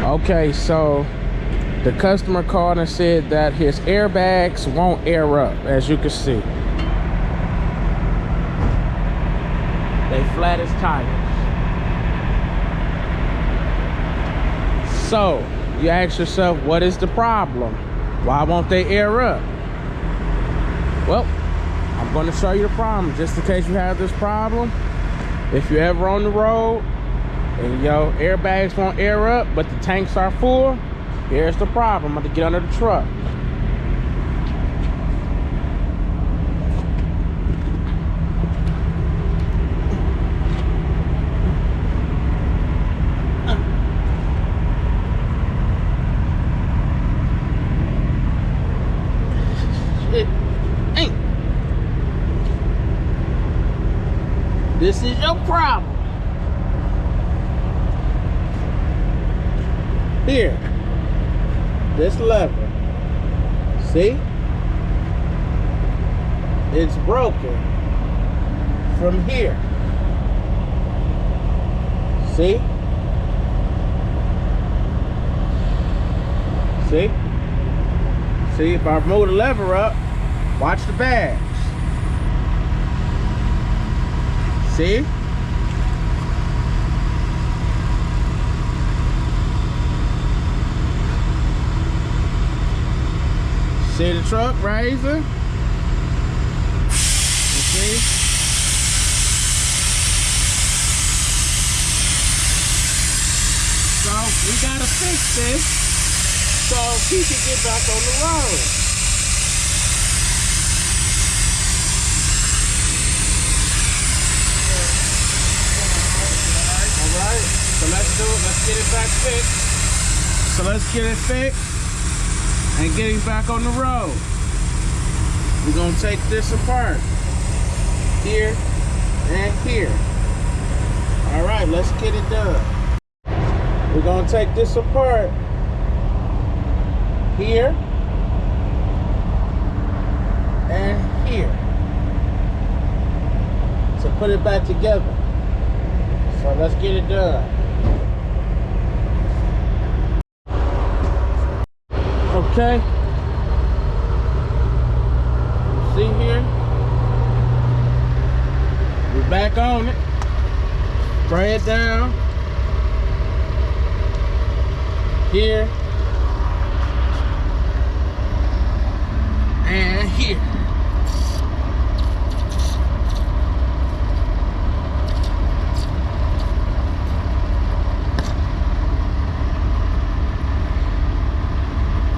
Okay, so the customer called and said that his airbags won't air up, as you can see. They flat as tires. So you ask yourself, what is the problem? Why won't they air up? Well, I'm going to show you the problem just in case you have this problem. If you're ever on the road and your airbags won't air up but the tanks are full, here's the problem. I'm going to get under the truck. This is your problem. Here, this lever, see? It's broken from here. See? See? See, if I move the lever up, watch the bags. See? See the truck rising? You see? So we gotta fix this so he can get back on the road. Alright, so let's do it. Let's get it back fixed. So let's get it fixed and get him back on the road. We're gonna take this apart. Here and here. Alright, let's get it done. We're gonna take this apart. Here and here. So put it back together. So let's get it done. Okay. You see here? We're back on it. Spray it down. Here. And here.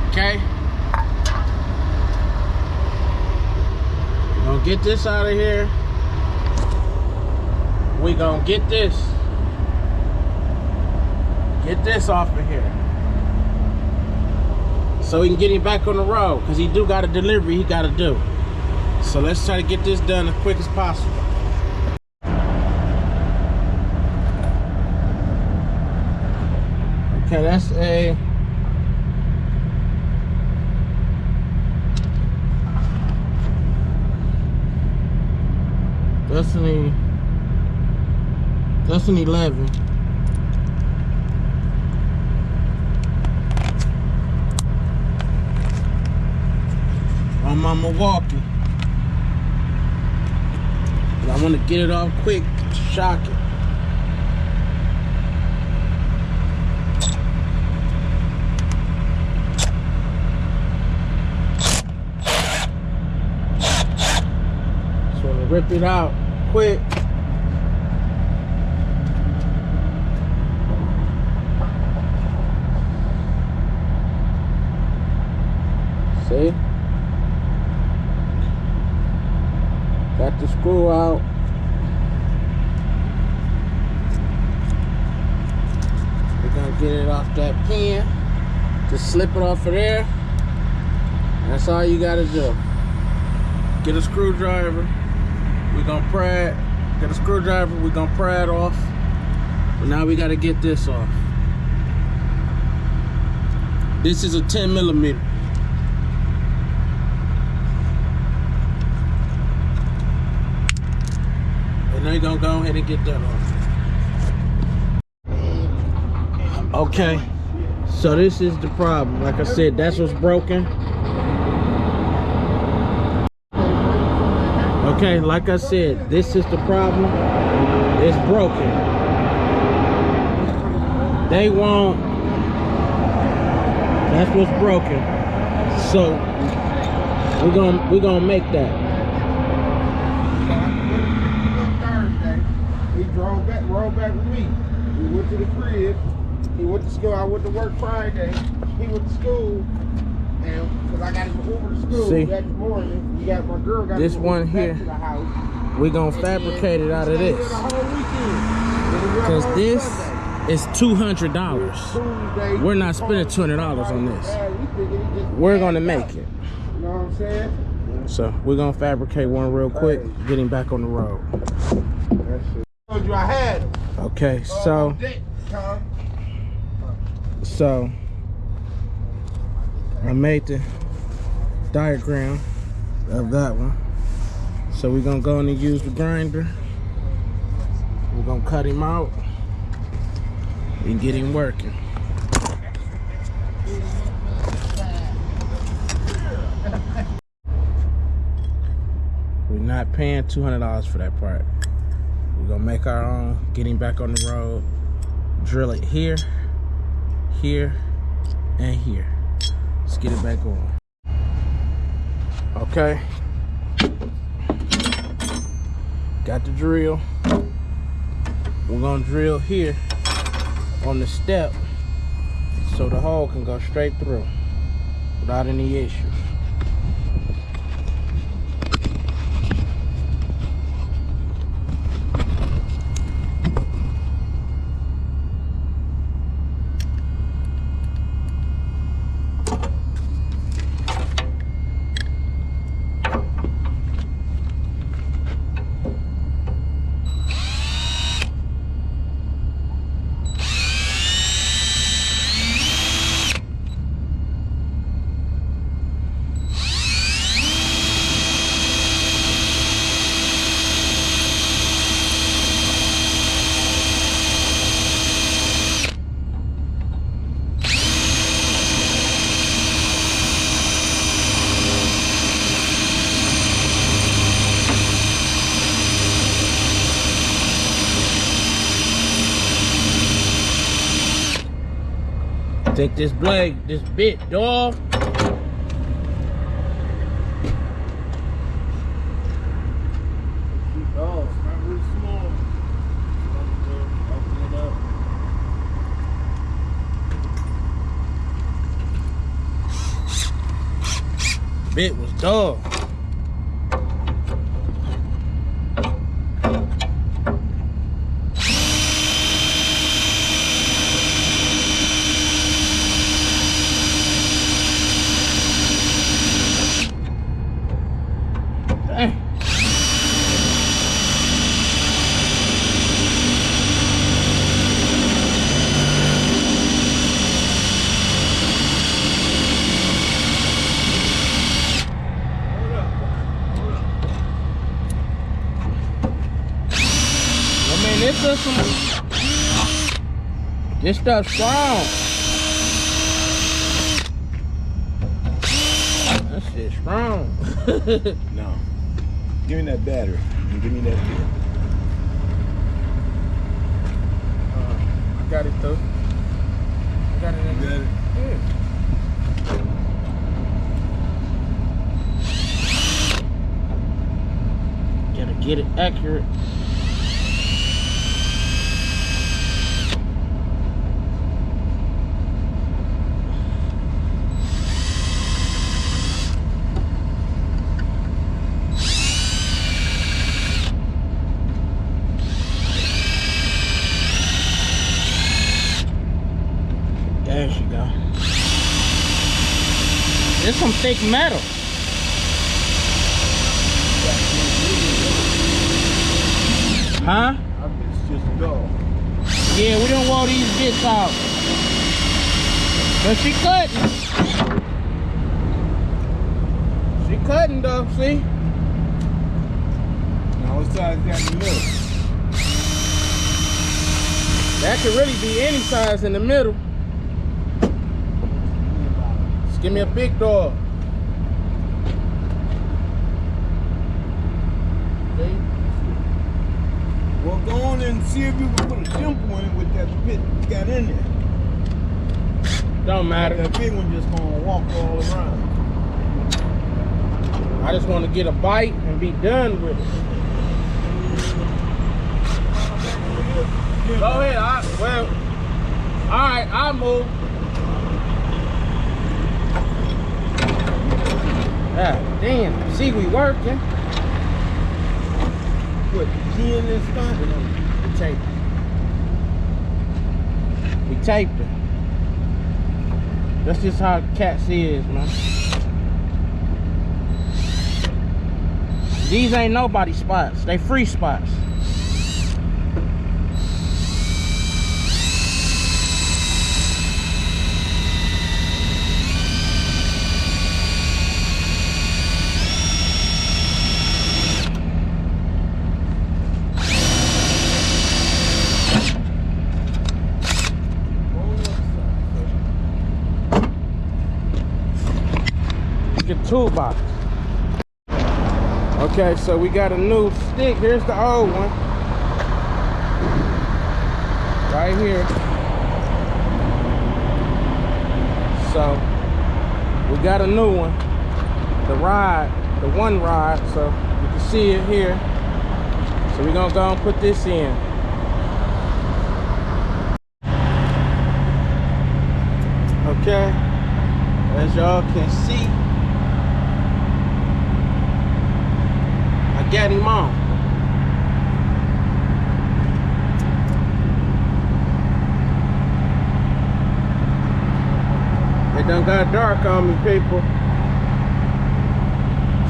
Okay. We're gonna get this out of here. We're gonna get this off of here so we can get him back on the road, because he do got a delivery he got to do. So let's try to get this done as quick as possible. Okay, that's a that's an 11. On my Milwaukee. And I want to get it off quick to shock it. Just want to rip it out quick. See? Got the screw out. We're gonna get it off that pin. Just slip it off of there. That's all you gotta do. Get a screwdriver. We're gonna pry it. Get a screwdriver. We're gonna pry it off. But now we gotta get this off. This is a 10mm. And now you're gonna go ahead and get that off. Okay, So this is the problem. Like I said, that's what's broken. Okay, like I said, this is the problem. It's broken. They won't. That's what's broken. So we're gonna make that. Thursday, he rolled back with me. We went to the crib. He went to school. I went to work Friday. He went to school, and because I got him over to school that morning, we got my girl got this one here. To the house. We're gonna fabricate it out of this. Cause this is $200. We're not spending $200 on this. We're gonna make it. You know what I'm saying? So we're gonna fabricate one real quick, getting back on the road. I told you I had him. Okay, so I made the diagram of that one. So we're gonna go in and use the grinder. We're gonna cut him out and get him working. We're not paying $200 for that part. We're gonna make our own, get him back on the road, drill it here, here, and here. Let's get it back on. Okay. Got the drill. We're gonna drill here on the step so the hole can go straight through without any issues. Take this blade, this bit, dog. Oh, it's not really small. Open it up. Bit was dog. This stuff's strong. That shit's strong. No. Give me that battery. And give me that bit. I got it though. I got it in there. Yeah. Gotta get it accurate. There she go. There's some thick metal. Huh? It's just dull. Yeah, we don't want these bits out. But she cutting. She cutting though, see? Now what size got in the middle? That could really be any size in the middle. Give me a big door. See? Well, go on and see if you can put a dimple in with that pit you got in there. Don't matter. That big one just gonna walk all around. I just want to get a bite and be done with it. Go ahead. All right, I'll move. Ah, damn. See, we working. What, the key in this spot? We taped it. We taped it. That's just how cats is, man. These ain't nobody spots. They free spots. Toolbox. Okay, so we got a new stick. Here's the old one. Right here. So we got a new one. The one rod, so you can see it here. So we're gonna go and put this in. Okay, as y'all can see, got him on. It done got dark on me, people.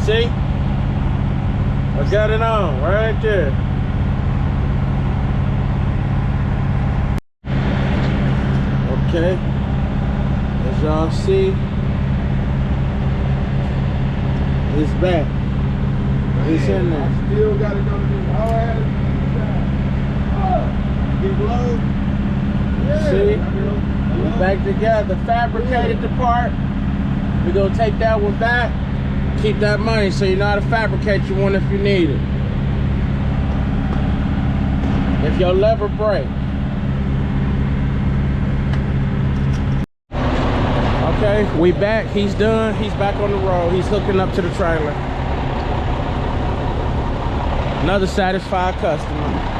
See? I got it on right there. Okay. As y'all see, it's back. It's in there. I still got to go to this hard. Get low. Yeah. See? We back together. Fabricated the part. We're going to take that one back. Keep that money so you know how to fabricate your one if you need it. If your lever break. Okay, we back. He's done. He's back on the road. He's hooking up to the trailer. Another satisfied customer.